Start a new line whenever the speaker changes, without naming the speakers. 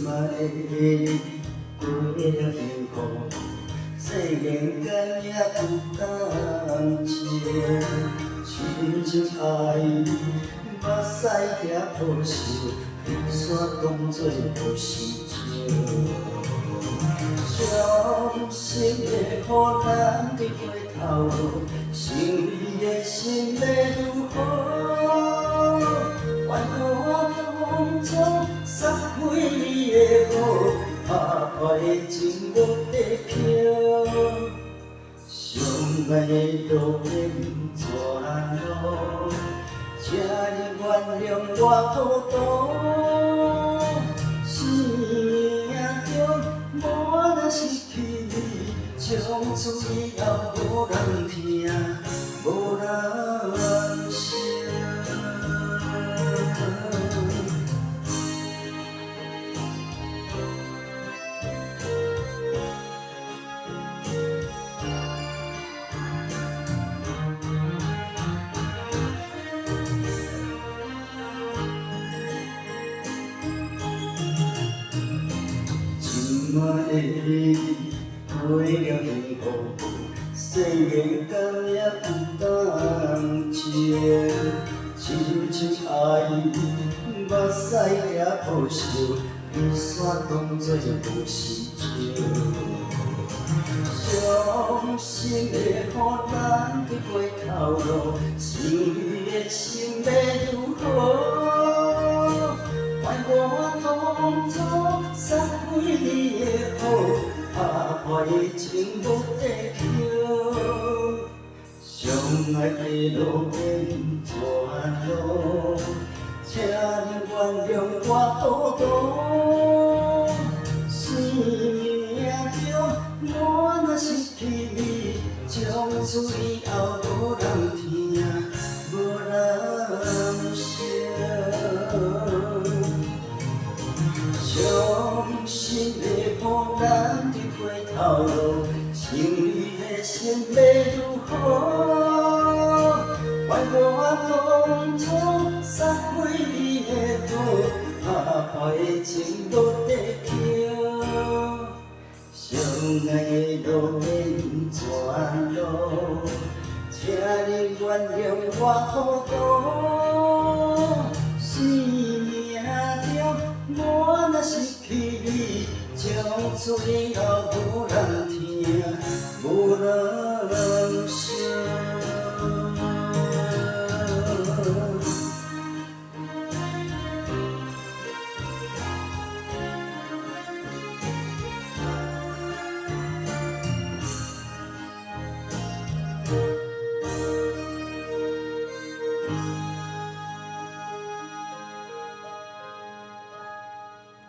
晚的你过了幸福，世间间也有感情。深深爱你，目屎行破袖，雨伞当作无时情。伤心的予咱伫回头路，想你的心要如何？怨我当初撒开你的好，打破的情无地漂。相爱的路免怎路，请你原谅我糊涂。生命中我若失去你，从此以后无人听，无人惜。今晚的你过了幸福，世间间也有感情。深深爱你，目屎行破袖，雨伞当作无时情。伤心的予咱伫回头路，想你的心要如何？怪我当初撒开你的好，打破的情无地漂。相爱的路免怎路，请你原谅我糊涂。生命中我若失去你，从此以后无人听，无人惜。伤心的予咱伫回头路，想你的心要如何？怪我当初撒开你的好，打破的情无地漂。相爱的路免怎路，请你原谅我糊涂。